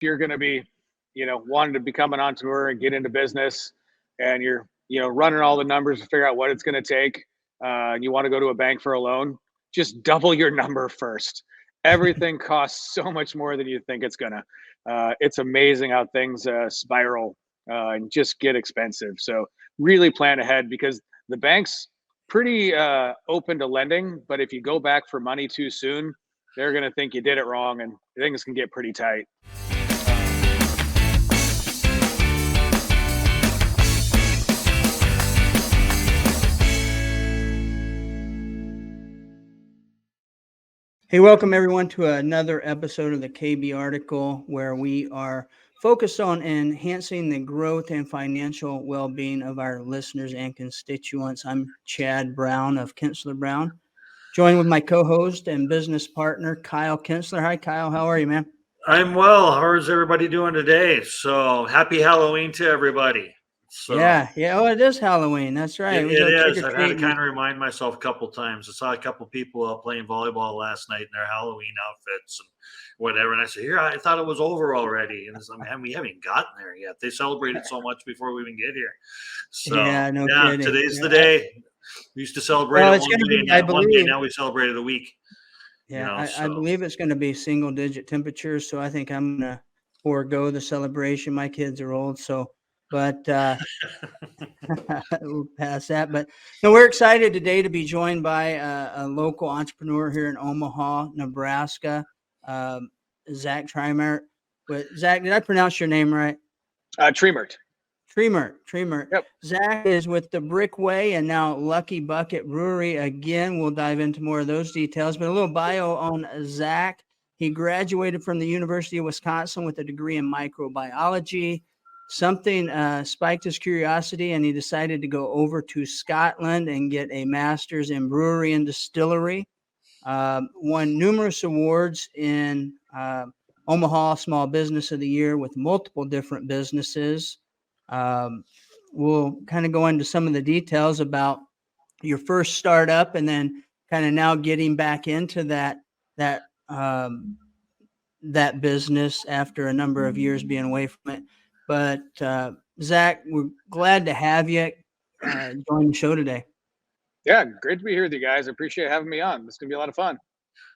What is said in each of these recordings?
you're going to be, wanting to become an entrepreneur and get into business, and you're, running all the numbers to figure out what it's going to take, and you want to go to a bank for a loan, just double your number first. Everything costs so much more than you think it's gonna. It's amazing how things spiral and just get expensive. So really plan ahead, because the bank's pretty open to lending, but if you go back for money too soon, they're going to think you did it wrong, and things can get pretty tight. Hey, welcome everyone to another episode of the KB article, where we are focused on enhancing the growth and financial well-being of our listeners and constituents. I'm Chad Brown of Kinsler Brown, joined with my co-host and business partner, Kyle Kinsler. Hi, Kyle. How are you, man? I'm well. How is everybody doing today? So happy Halloween to everybody. So Yeah. Oh, it is Halloween. That's right. it is. I've had to kind of remind myself a couple times. I saw a couple people playing volleyball last night in their Halloween outfits and whatever. And I said, I thought it was over already. And it's like, man, we haven't gotten there yet. They celebrated so much before we even get here. So kidding. Today's the day. We used to celebrate it one day. Now we celebrate it a week. Yeah, I believe it's going to be single-digit temperatures, so I think I'm going to forego the celebration. My kids are old, but we'll pass that. But no, we're excited today to be joined by a local entrepreneur here in Omaha, Nebraska, Zach Triemert. But Zach, did I pronounce your name right? Triemert. Triemert. Yep. Zach is with the Brickway and now Lucky Bucket Brewery. Again, we'll dive into more of those details, but a little bio on Zach. He graduated from the University of Wisconsin with a degree in microbiology. Something spiked his curiosity, and he decided to go over to Scotland and get a master's in brewery and distillery. Won numerous awards in Omaha Small Business of the Year with multiple different businesses. We'll kind of go into some of the details about your first startup, and then kind of now getting back into that business after a number of years being away from it. But Zach, we're glad to have you join the show today. Yeah, great to be here with you guys. I appreciate having me on. This is gonna be a lot of fun.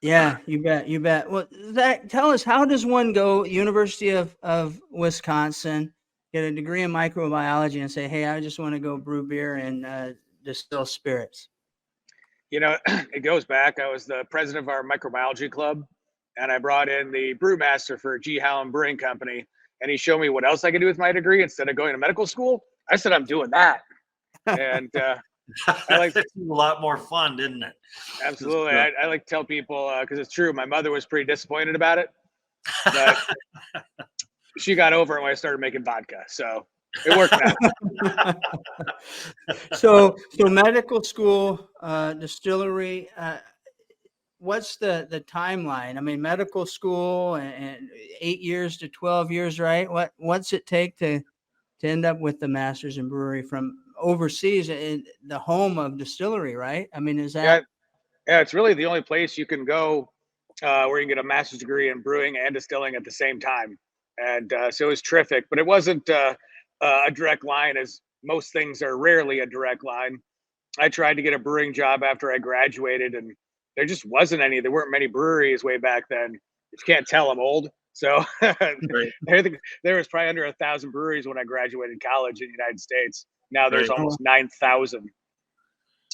Yeah, you bet. Well, Zach, tell us, how does one go University of Wisconsin, get a degree in microbiology, and say, hey, I just want to go brew beer and distill spirits? It goes back. I was the president of our microbiology club, and I brought in the brewmaster for G. Hallam Brewing Company, and he showed me what else I could do with my degree instead of going to medical school. I said, I'm doing that. And I like a lot more fun, didn't it? Absolutely. I like to tell people, because it's true, my mother was pretty disappointed about it, but she got over it when I started making vodka. So it worked out. So medical school, distillery, what's the timeline? I mean, medical school and 8 years to 12 years, right? What's it take to end up with the master's in brewery from overseas in the home of distillery, right? I mean, is that? Yeah, it's really the only place you can go where you can get a master's degree in brewing and distilling at the same time. And so it was terrific, but it wasn't a direct line, as most things are rarely a direct line. I tried to get a brewing job after I graduated, and there just wasn't any. There weren't many breweries way back then. If you can't tell, I'm old. So right. There was probably under 1,000 breweries when I graduated college in the United States. Now there's almost 9,000.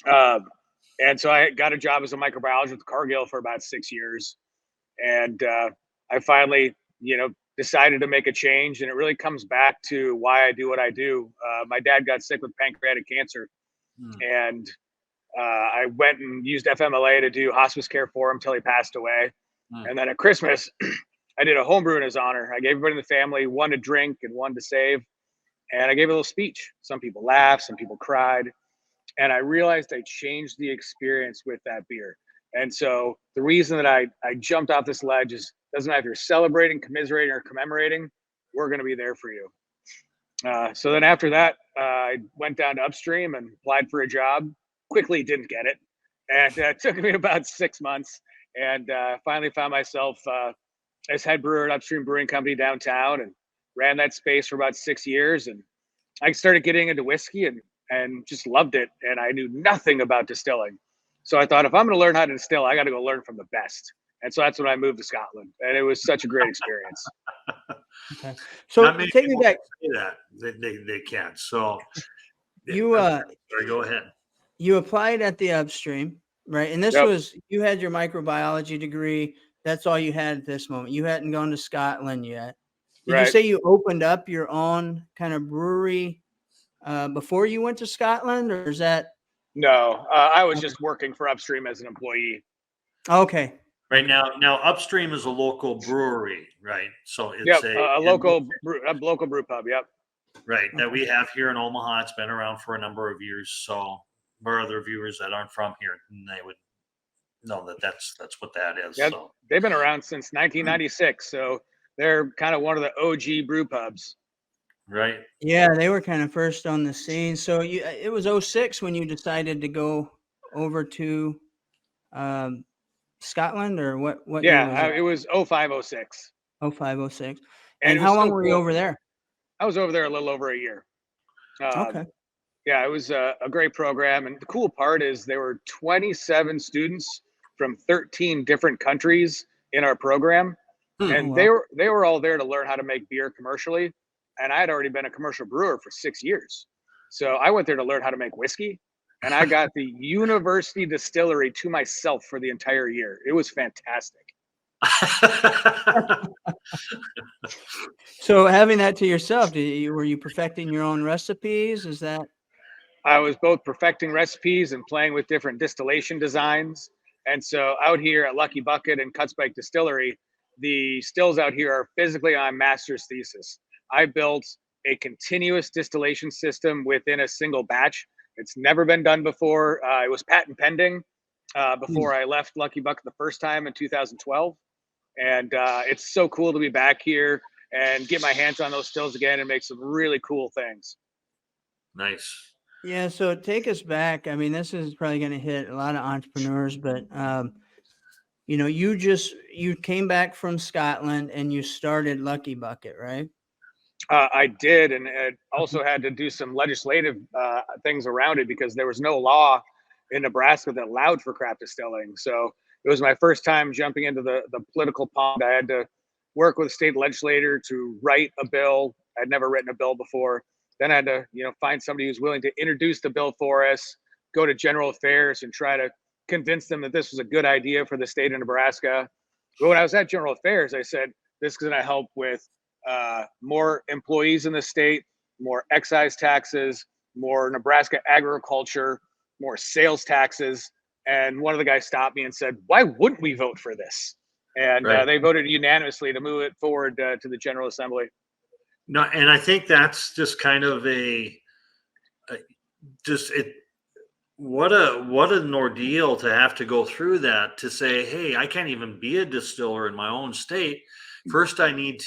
And so I got a job as a microbiologist with Cargill for about 6 years. And I finally, decided to make a change. And it really comes back to why I do what I do. My dad got sick with pancreatic cancer. And I went and used FMLA to do hospice care for him till he passed away. And then at Christmas, I did a homebrew in his honor. I gave everybody in the family one to drink and one to save. And I gave a little speech. Some people laughed, some people cried. And I realized I changed the experience with that beer. And so the reason that I jumped off this ledge is, doesn't matter if you're celebrating, commiserating, or commemorating, we're going to be there for you. So then after that, I went down to Upstream and applied for a job. Quickly didn't get it. And it took me about 6 months. And finally found myself as head brewer at Upstream Brewing Company downtown, and ran that space for about 6 years. And I started getting into whiskey and just loved it. And I knew nothing about distilling. So I thought, if I'm going to learn how to distill, I got to go learn from the best. And so that's when I moved to Scotland, and it was such a great experience. Okay. So Not many take me people back. can say that they can't. So You sorry, go ahead. you applied at the Upstream, right? And this Yep. was, you had your microbiology degree. That's all you had at this moment. You hadn't gone to Scotland yet. Did you Right. say you opened up your own kind of brewery before you went to Scotland, or is that? No, I was just working for Upstream as an employee. Okay. Right now, Upstream is a local brewery, right? So it's Yep, a local brew pub. Yep. right that we have here in Omaha. It's been around for a number of years. So our other viewers that aren't from here, they would know that that's what that is. Yep. So They've been around since 1996, so they're kind of one of the OG brew pubs. right. Yeah, they were kind of first on the scene. So it was 06 when you decided to go over to Scotland, or what year was Yeah, it? it was 05, 06. 05, 06. And And it was how long so were you cool. over there? I was over there a little over a year. Okay. Yeah, it was a great program. And the cool part is there were 27 students from 13 different countries in our program. And wow. they were all there to learn how to make beer commercially. And I had already been a commercial brewer for 6 years. So I went there to learn how to make whiskey. And I got the university distillery to myself for the entire year. It was fantastic. So having that to yourself, were you perfecting your own recipes? Is that? I was both perfecting recipes and playing with different distillation designs. And so out here at Lucky Bucket and Cutsbike Distillery, the stills out here are physically on master's thesis. I built a continuous distillation system within a single batch. It's never been done before. It was patent pending before I left Lucky Bucket the first time in 2012. And it's so cool to be back here and get my hands on those stills again and make some really cool things. Nice. Yeah. So take us back. I mean, this is probably going to hit a lot of entrepreneurs, but you came back from Scotland and you started Lucky Bucket, right? I did, and it also had to do some legislative things around it because there was no law in Nebraska that allowed for craft distilling. So it was my first time jumping into the political pond. I had to work with a state legislator to write a bill. I'd never written a bill before. Then I had to, find somebody who's willing to introduce the bill for us, go to general affairs and try to convince them that this was a good idea for the state of Nebraska. But when I was at general affairs, I said, this is going to help with more employees in the state, more excise taxes, more Nebraska agriculture, more sales taxes. And one of the guys stopped me and said, why wouldn't we vote for this? And Right. they voted unanimously to move it forward to the General Assembly. No, and I think that's just kind of what an ordeal to have to go through that, to say, hey, I can't even be a distiller in my own state. First, we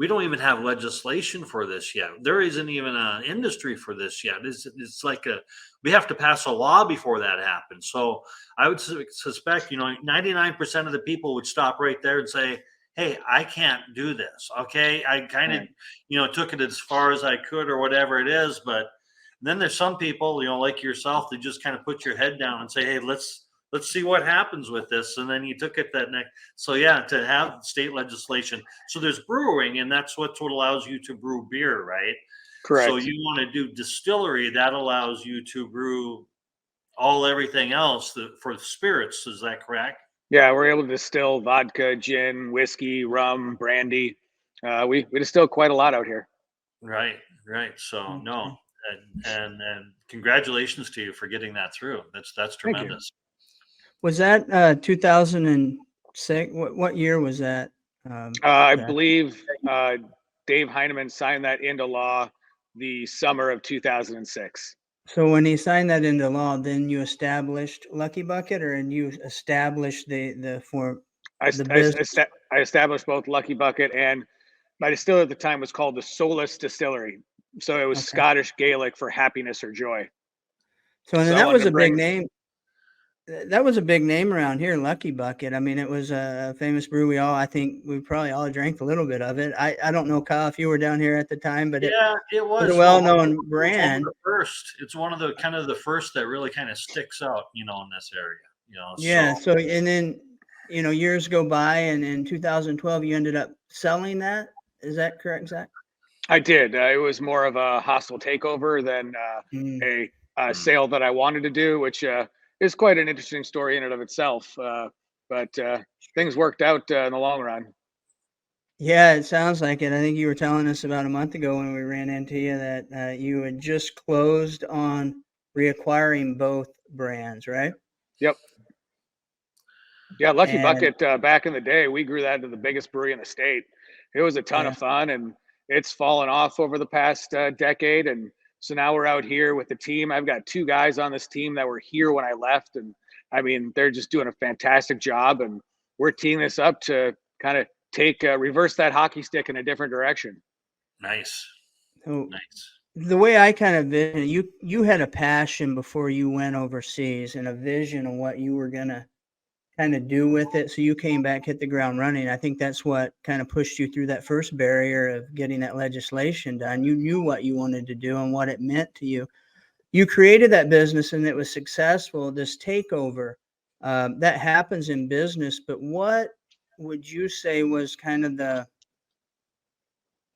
don't even have legislation for this yet. There isn't even an industry for this yet. It's like we have to pass a law before that happens. So I would suspect, 99% of the people would stop right there and say, hey, I can't do this. Okay. I kind of, took it as far as I could or whatever it is. But then there's some people, like yourself, that just kind of put your head down and say, hey, let's see what happens with this. And then you took it that next. So yeah, to have state legislation. So there's brewing, and that's what allows you to brew beer, right? Correct. So you want to do distillery, that allows you to brew everything else for spirits. Is that correct? Yeah, we're able to distill vodka, gin, whiskey, rum, brandy. We distill quite a lot out here. Right. So no, and congratulations to you for getting that through. That's tremendous. Was that 2006? What year was that? I believe Dave Heineman signed that into law the summer of 2006. So when he signed that into law, then you established Lucky Bucket, or you established the business? I established both Lucky Bucket, and my distiller at the time was called the Solace Distillery. So it was Scottish Gaelic for happiness or joy. So that was a big name. That was a big name around here, Lucky Bucket. I mean, it was a famous brew. I think we probably all drank a little bit of it. I don't know, Kyle, if you were down here at the time, but it Yeah, it was a was. Well, well-known it was one of brand. the first. It's one of the kind of the first that really kind of sticks out, in this area. Yeah. So So, and then, years go by, and in 2012, you ended up selling that. Is that correct, Zach? I did. It was more of a hostile takeover than Mm. a sale that I wanted to do, which is quite an interesting story in and of itself. But things worked out in the long run. Yeah, it sounds like it. I think you were telling us about a month ago when we ran into you that you had just closed on reacquiring both brands, right? Yep. Yeah, Lucky And Bucket, back in the day, we grew that into the biggest brewery in the state. It was a ton yeah, of fun, and it's fallen off over the past decade. And so now we're out here with the team. I've got two guys on this team that were here when I left, and I mean, they're just doing a fantastic job. And we're teeing this up to kind of reverse that hockey stick in a different direction. nice, so nice. the way I kind of vision you had a passion before you went overseas and a vision of what you were gonna kind of do with it. So you came back, hit the ground running. I think that's what kind of pushed you through that first barrier of getting that legislation done. You knew what you wanted to do and what it meant to you. You created that business and it was successful. This takeover that happens in business, but what would you say was kind of the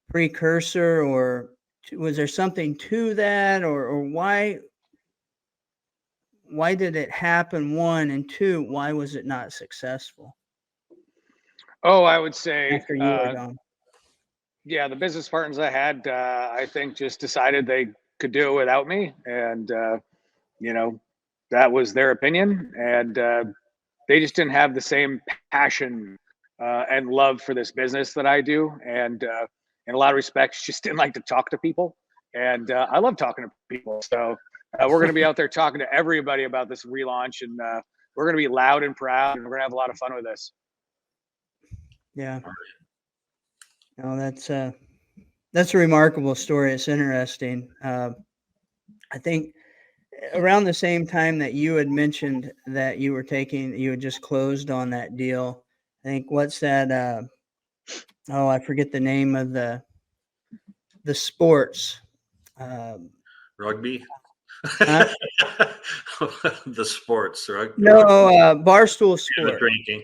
precursor, or was there something to that, or why did it happen? One, and two, why was it not successful Oh, I would say, after you were gone? yeah, the business partners I had, I think, just decided they could do it without me, and you know, that was their opinion, and they just didn't have the same passion and love for this business that I do, and in a lot of respects, just didn't like to talk to people. And I love talking to people, so we're going to be out there talking to everybody about this relaunch, and we're going to be loud and proud, and we're going to have a lot of fun with this. Yeah. No, that's a remarkable story. It's interesting. I think around the same time that you had mentioned that you had just closed on that deal. I think what's that? I forget the name of the sports. Um, Rugby. huh? The sports, right? No, Barstool And the Sports. drinking.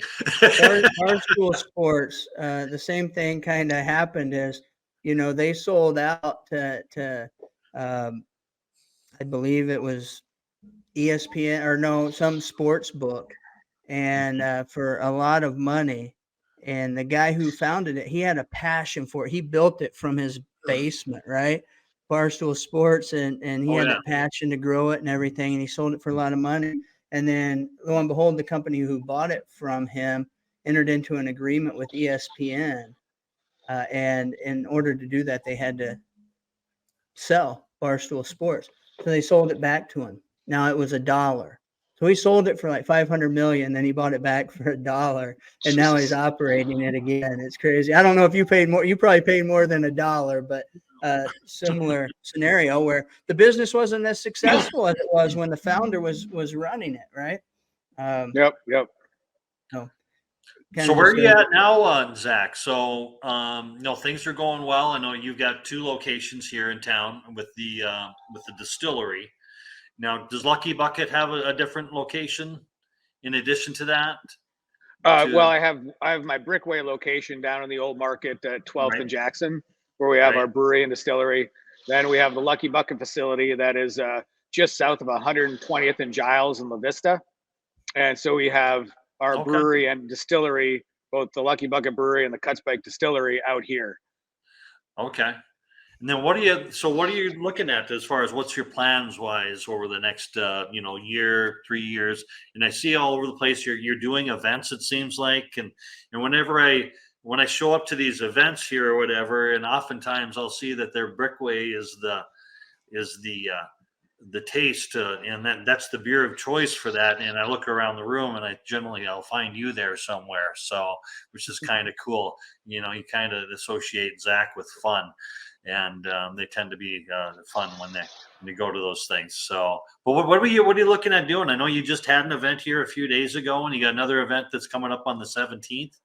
Barstool Sports. The same thing kind of happened as they sold out to I believe it was ESPN, or no, some sports book, and for a lot of money. And the guy who founded it, he had a passion for it. He built it from his basement, right? Barstool Sports, and he Oh had yeah. that passion to grow it and everything. And he sold it for a lot of money. And then lo and behold, the company who bought it from him entered into an agreement with ESPN. And in order to do that, they had to sell Barstool Sports. So they sold it back to him. Now it was $1. So he sold it for like 500 million. Then he bought it back for $1, and now he's operating it again. It's crazy. I don't know if you paid more. You probably paid more than $1, but similar scenario where the business wasn't as successful as it was when the founder was running it, right? Yep. So So where are you at now, Zach? So things are going well. I know you've got 2 locations here in town with the distillery. Now, does Lucky Bucket have a different location in addition to that? Well, I have my Brickway location down in the old market at 12th and Right. Jackson, where we have Right. our brewery and distillery. Then we have the Lucky Bucket facility that is just south of 120th and Giles in La Vista. And so we have our Okay. brewery and distillery, both the Lucky Bucket Brewery and the Cutsbike Distillery out here. Okay. And then what are you looking at as far as what's your plans wise over the next year, 3 years? And I see all over the place you're doing events, it seems like, and when I show up to these events here or whatever, and oftentimes I'll see that their Brickway is the the taste, and that's the beer of choice for that. And I look around the room, and I'll find you there somewhere. So, which is kind of cool. You kind of associate Zach with fun, and they tend to be fun when they go to those things. So, but what are you looking at doing? I know you just had an event here a few days ago, and you got another event that's coming up on the 17th.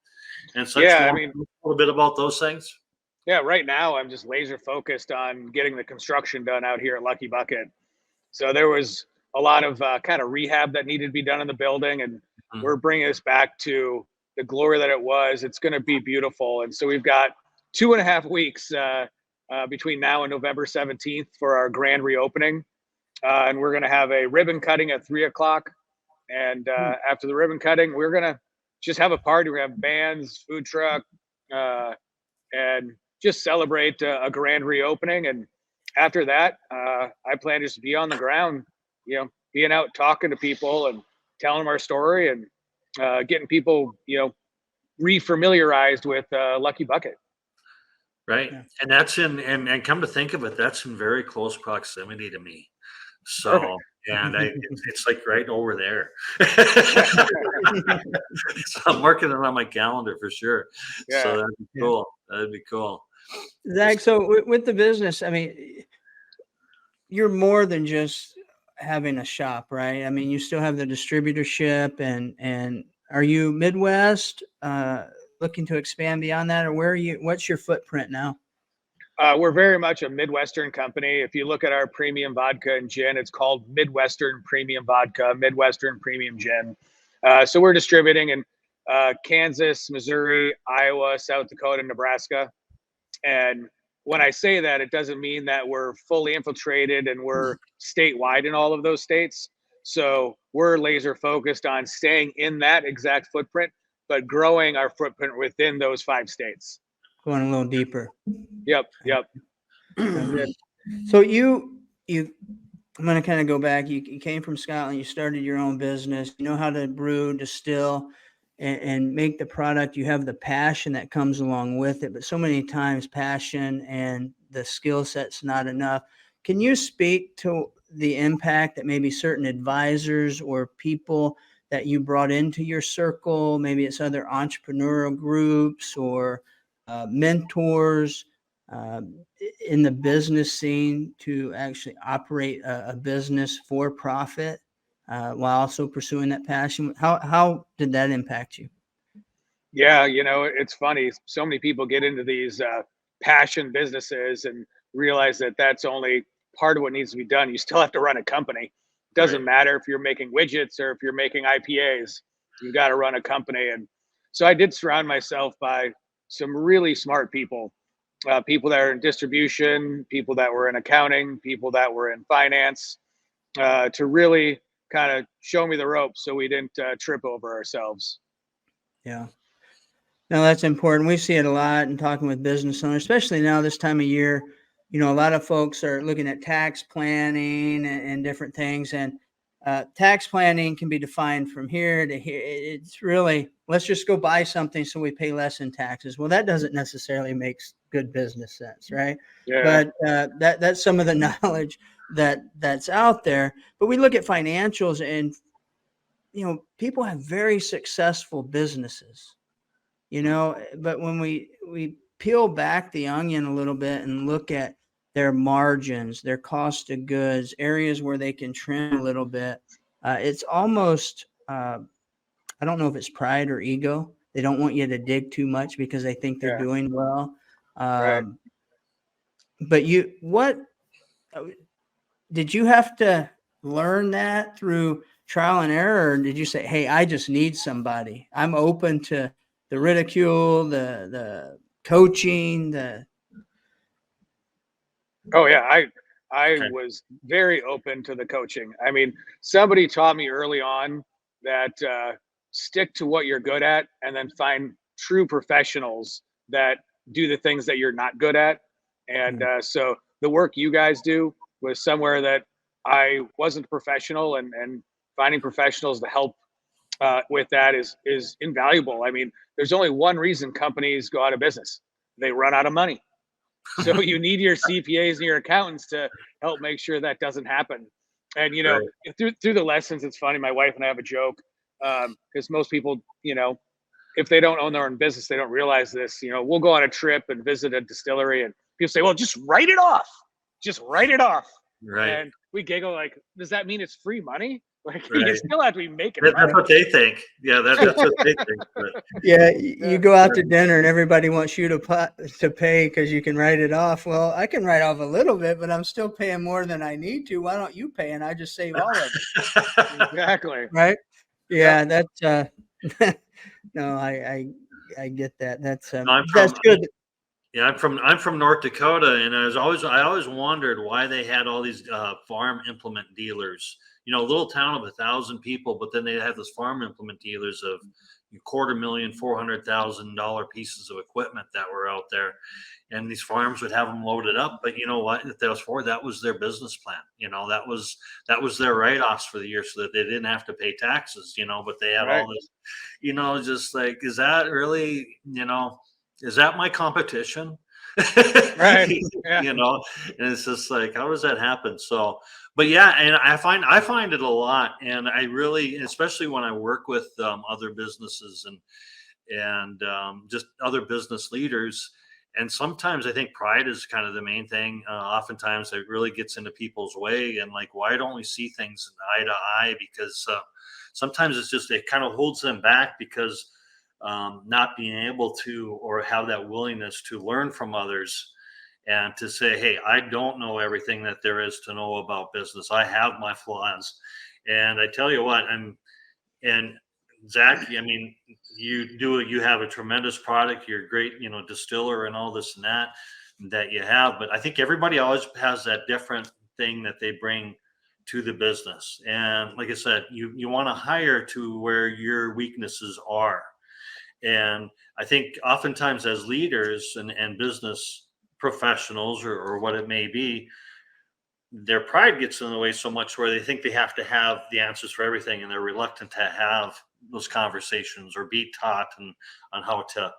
And such. Yeah, I mean, a little bit about those things. Yeah, right now I'm just laser focused on getting the construction done out here at Lucky Bucket. So there was a lot of kind of rehab that needed to be done in the building, and we're bringing us back to the glory that it was. It's going to be beautiful, and so we've got 2.5 weeks between now and November 17th for our grand reopening, and we're going to have a ribbon cutting at 3:00. And after the ribbon cutting, we're going to just have a party. We have bands, food truck, and just celebrate a grand reopening. And after that, I plan to just be on the ground, being out talking to people and telling them our story and getting people, refamiliarized with Lucky Bucket. Right. Yeah. And that's and come to think of it, that's in very close proximity to me. So, perfect. And it's like right over there. So I'm working it on my calendar for sure. Yeah. So that'd be cool. That'd be cool. Zach, so with the business, I mean, you're more than just having a shop, right? I mean, you still have the distributorship, and are you Midwest looking to expand beyond that, or where are you? What's your footprint now? We're very much a Midwestern company. If you look at our premium vodka and gin, it's called Midwestern Premium Vodka, Midwestern Premium Gin. So we're distributing in Kansas, Missouri, Iowa, South Dakota, Nebraska. And when I say that, it doesn't mean that we're fully infiltrated and we're statewide in all of those states. So we're laser focused on staying in that exact footprint, but growing our footprint within those 5 states. Going a little deeper. Yep. So I'm going to kind of go back. You came from Scotland. You started your own business. You know how to brew, distill, and make the product. You have the passion that comes along with it. But so many times passion and the skill set's not enough. Can you speak to the impact that maybe certain advisors or people that you brought into your circle, maybe it's other entrepreneurial groups or mentors in the business scene to actually operate a business for profit while also pursuing that passion? How did that impact you? Yeah, it's funny. So many people get into these passion businesses and realize that that's only part of what needs to be done. You still have to run a company. It doesn't matter if you're making widgets or if you're making IPAs, you've got to run a company. And so I did surround myself by some really smart people, people that are in distribution, people that were in accounting, people that were in finance, to really kind of show me the ropes so we didn't trip over ourselves. Yeah. No, that's important. We see it a lot in talking with business owners, especially now this time of year. A lot of folks are looking at tax planning and different things. And tax planning can be defined from here to here. It's really, let's just go buy something so we pay less in taxes. Well, that doesn't necessarily make good business sense, right? Yeah. But that's some of the knowledge that's out there. But we look at financials, and people have very successful businesses. But when we peel back the onion a little bit and look at their margins, their cost of goods, areas where they can trim a little bit, it's almost, I don't know if it's pride or ego. They don't want you to dig too much because they think they're doing well. Right. But what did you have to learn that through trial and error? Or did you say, hey, I just need somebody? I'm open to the ridicule, the coaching, Oh yeah, I was very open to the coaching. I mean, somebody taught me early on that stick to what you're good at and then find true professionals that do the things that you're not good at. And so the work you guys do was somewhere that I wasn't professional, and finding professionals to help with that is invaluable. I mean, there's only one reason companies go out of business: they run out of money. So you need your CPAs and your accountants to help make sure that doesn't happen. And, Right. through the lessons, it's funny. My wife and I have a joke, because most people, if they don't own their own business, they don't realize this. We'll go on a trip and visit a distillery, and people say, "Well, just write it off. Just write it off." Right. And we giggle like, "Does that mean it's free money? Like, you Right. still have to be making That's money." what they think. Yeah, that's what they think. But Yeah, you go out to dinner and everybody wants you to pay because you can write it off. Well, I can write off a little bit, but I'm still paying more than I need to. Why don't you pay? And I just save all of it. Exactly. Right? Yeah, that's no, I get that. That's I'm that's from good. yeah, I'm from North Dakota, and I always wondered why they had all these farm implement dealers. A little town of 1,000 people, but then they have those farm implement dealers of $250,000, $400,000 pieces of equipment that were out there, and these farms would have them loaded up. But you know what? If that was their business plan. That was their write-offs for the year, so that they didn't have to pay taxes. But they had Right. all this. Just like, is that really? Is that my competition? Right. Yeah. And it's just like, how does that happen? So, but yeah, and I find it a lot, and I really, especially when I work with other businesses and just other business leaders. And sometimes I think pride is kind of the main thing. Oftentimes it really gets into people's way, and like, why don't we see things eye to eye? Because sometimes it kind of holds them back, because not being able to, or have that willingness to learn from others, and to say, hey, I don't know everything that there is to know about business. I have my flaws. And I tell you what, and Zach, I mean, you have a tremendous product. You're a great, distiller and all this and that you have. But I think everybody always has that different thing that they bring to the business. And like I said, you want to hire to where your weaknesses are. And I think oftentimes as leaders and business professionals, or what it may be, their pride gets in the way so much where they think they have to have the answers for everything, and they're reluctant to have those conversations or be taught on how to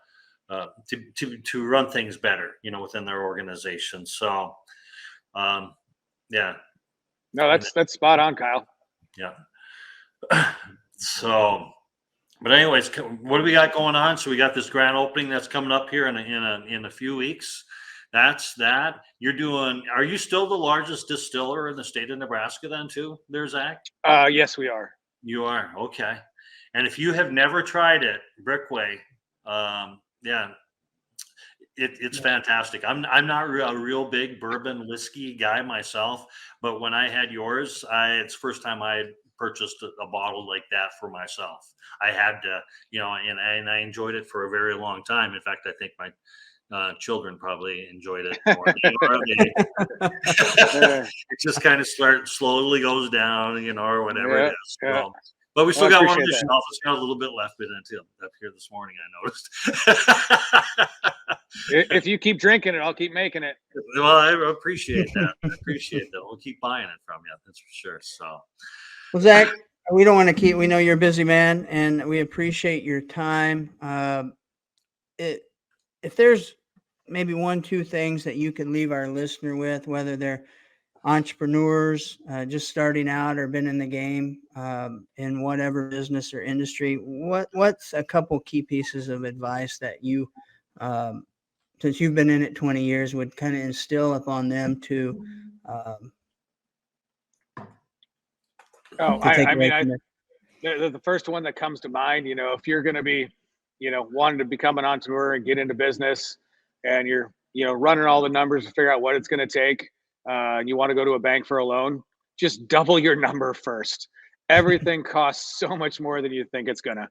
run things better, within their organization. So, yeah. No, that's spot on, Kyle. Yeah. So, but anyways, what do we got going on? So we got this grand opening that's coming up here in a few weeks. That's that. Are you still the largest distiller in the state of Nebraska then too, there, Zach? Yes, we are. You are? Okay. And if you have never tried it, Brickway, yeah, it's fantastic. I'm not a real big bourbon whiskey guy myself, but when I had yours, it's the first time I had purchased a bottle like that for myself. I had to, and I enjoyed it for a very long time. In fact, I think my children probably enjoyed it more. It just kind of slowly goes down, or whatever it is. Yeah. So, but we still got one on the that. shelf. It's got a little bit left in it up here this morning, I noticed. If you keep drinking it, I'll keep making it. Well, I appreciate that. We'll keep buying it from you. That's for sure. So, Well, Zach, we don't want to keep. We know you're a busy man, and we appreciate your time. If there's maybe 1-2 things that you could leave our listener with, whether they're entrepreneurs just starting out or been in the game in whatever business or industry, what's a couple key pieces of advice that you, since you've been in it 20 years, would kind of instill upon them to the first one that comes to mind, if you're going to be, wanting to become an entrepreneur and get into business, and you're, running all the numbers to figure out what it's going to take, and you want to go to a bank for a loan, just double your number first. Everything costs so much more than you think it's gonna.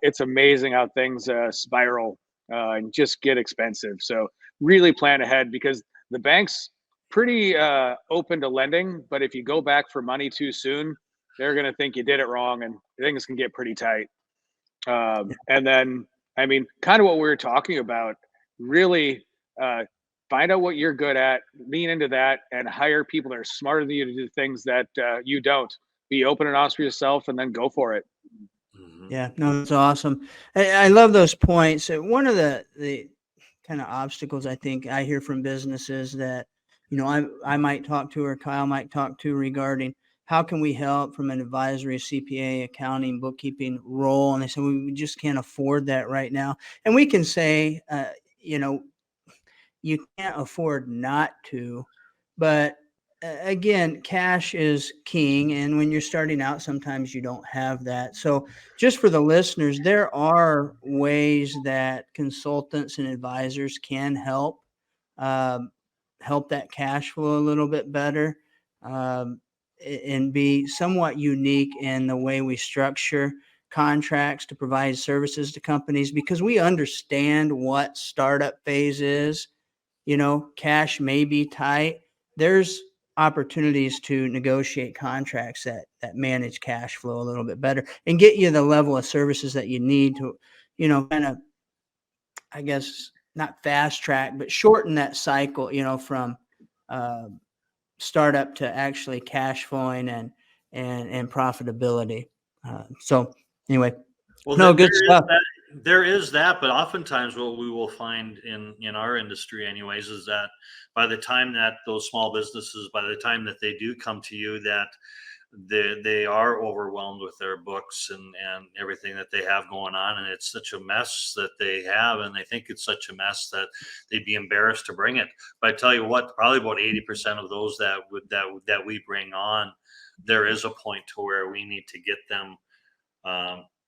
It's amazing how things spiral and just get expensive. So really plan ahead, because the bank's pretty open to lending, but if you go back for money too soon, they're going to think you did it wrong, and things can get pretty tight. And then, kind of what we were talking about, really find out what you're good at, lean into that, and hire people that are smarter than you to do things that you don't. Be open and honest with yourself, and then go for it. Yeah, no, that's awesome. I love those points. One of the kind of obstacles I think I hear from businesses that, I might talk to, or Kyle might talk to, regarding how can we help from an advisory, CPA, accounting, bookkeeping role? And they said, we just can't afford that right now. And we can say, you know, you can't afford not to, but again, cash is king. And when you're starting out, sometimes you don't have that. So just for the listeners, there are ways that consultants and advisors can help, um, help that cash flow a little bit better, um, and be somewhat unique in the way we structure contracts to provide services to companies, because we understand what startup phase is. You know, cash may be tight. There's opportunities to negotiate contracts that manage cash flow a little bit better and get you the level of services that you need to, you know, kind of, I guess, not fast track, but shorten that cycle, you know, from uh, startup to actually cash flowing and profitability. So anyway, Well, no, good stuff. there is that, but oftentimes what we will find in our industry, anyways, is that by the time that those small businesses, by the time that they do come to you, that they are overwhelmed with their books and everything that they have going on, and it's such a mess that they have, and they think it's such a mess that they'd be embarrassed to bring it. But I tell you what, probably about 80% of those that we bring on, there is a point to where we need to get them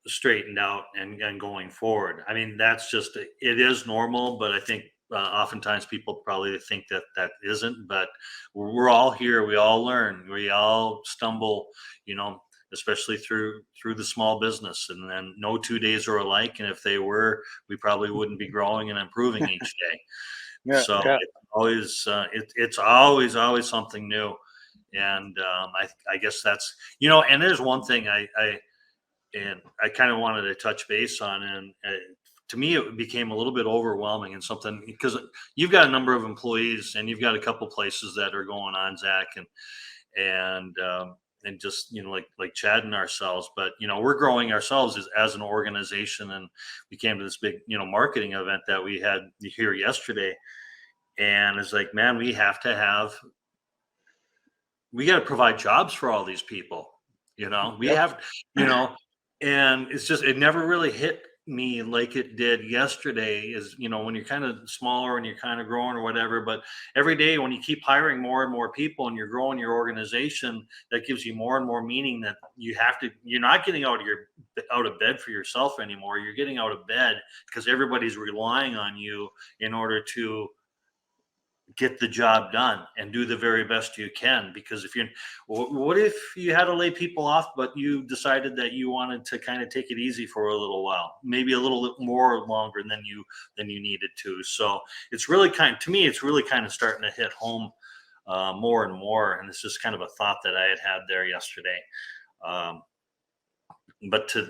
straightened out and going forward. I mean, that's just, it is normal, but I think oftentimes people probably think that that isn't, but we're all here. We all learn, we all stumble, you know, especially through the small business, and then no 2 days are alike. And if they were, we probably wouldn't be growing and improving each day. Yeah, So yeah. it's always something new. And I guess that's, you know, and there's one thing and I kind of wanted to touch base on, and to me, it became a little bit overwhelming and something, because you've got a number of employees and you've got a couple places that are going on, Zach, and just, you know, like Chad and ourselves, but you know, we're growing ourselves as an organization, and we came to this big, you know, marketing event that we had here yesterday, and it's like, man, we got to provide jobs for all these people, you know, we Yep. have, you know. And it's just, it never really hit me like it did yesterday, is, you know, when you're kind of smaller and you're kind of growing or whatever, but every day when you keep hiring more and more people and you're growing your organization, that gives you more and more meaning that you're not getting out of bed for yourself anymore. You're getting out of bed because everybody's relying on you in order to get the job done and do the very best you can. Because what if you had to lay people off, but you decided that you wanted to kind of take it easy for a little while, maybe a little more longer than you needed to. So it's really to me, it's really kind of starting to hit home more and more. And it's just kind of a thought that I had there yesterday. But to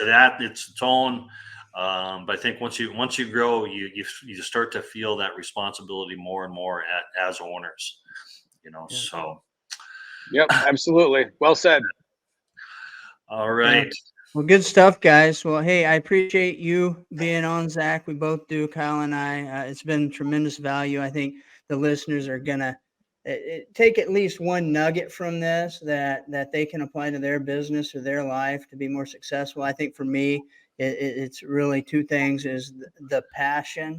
that, it's its own. But I think once you grow, you start to feel that responsibility more and more as owners, you know. Yeah. So, Yep, absolutely. Well said. all right. Yeah. Well, good stuff, guys. Well, hey, I appreciate you being on, Zach. We both do, Kyle and I. It's been tremendous value. I think the listeners are gonna take at least one nugget from this that they can apply to their business or their life to be more successful. I think for me, it's really two things: is the passion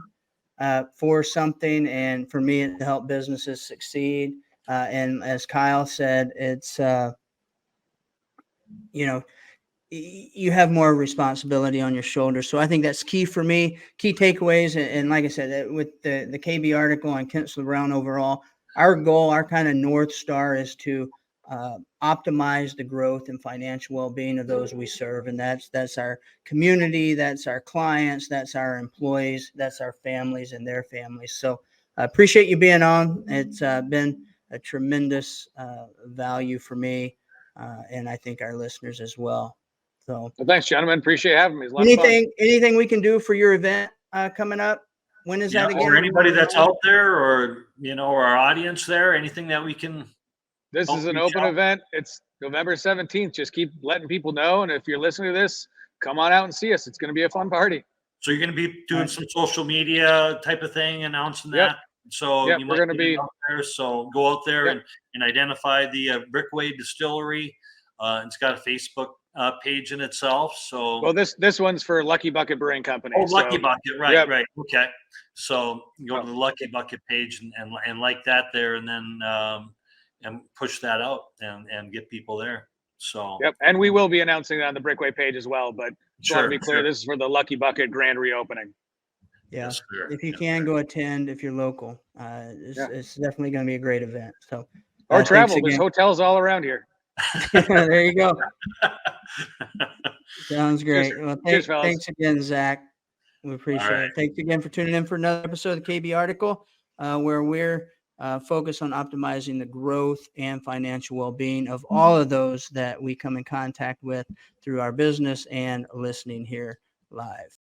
for something, and for me, it's to help businesses succeed. And as Kyle said, it's you know, you have more responsibility on your shoulders. So I think that's key for me. Key takeaways, and like I said, with the KB article on Kinsler Brown overall, our goal, our kind of North Star, is to optimize the growth and financial well-being of those we serve, and that's our community, that's our clients, that's our employees, that's our families and their families. So I appreciate you being on. It's been a tremendous value for me, and I think our listeners as well. So, Well, thanks, gentlemen. Appreciate having me. It's a lot of fun. anything we can do for your event coming up? When is that again? Or anybody that's out there, or, you know, our audience there, anything that we can. This is an open event. It's November 17th. Just keep letting people know. And if you're listening to this, come on out and see us. It's going to be a fun party. So you're going to be doing some social media type of thing, announcing that? So Yep, you we're might gonna get it be. out there. So go out there Yep. and identify the Brickway Distillery. It's got a Facebook page in itself. So Well, this one's for Lucky Bucket Brewing Company. Lucky So, Bucket, right, yep. right, okay. So go to the Oh, Lucky Bucket page and like that there, and then and push that out and get people there. So Yep, and we will be announcing it on the Brickway page as well. But just want to sure, be clear, sure. this is for the Lucky Bucket grand reopening. Yeah. Yes, sir. If you Yes, can sir. go attend, if you're local, Yeah. it's definitely going to be a great event. So, Or thanks travel. There's again. hotels all around here. There you go. Sounds Cheers, great. Well, cheers, fellas. thanks again, Zach. We All appreciate right. it. Thanks again for tuning in for another episode of the KB Article, where we're focused on optimizing the growth and financial well-being of all of those that we come in contact with through our business and listening here live.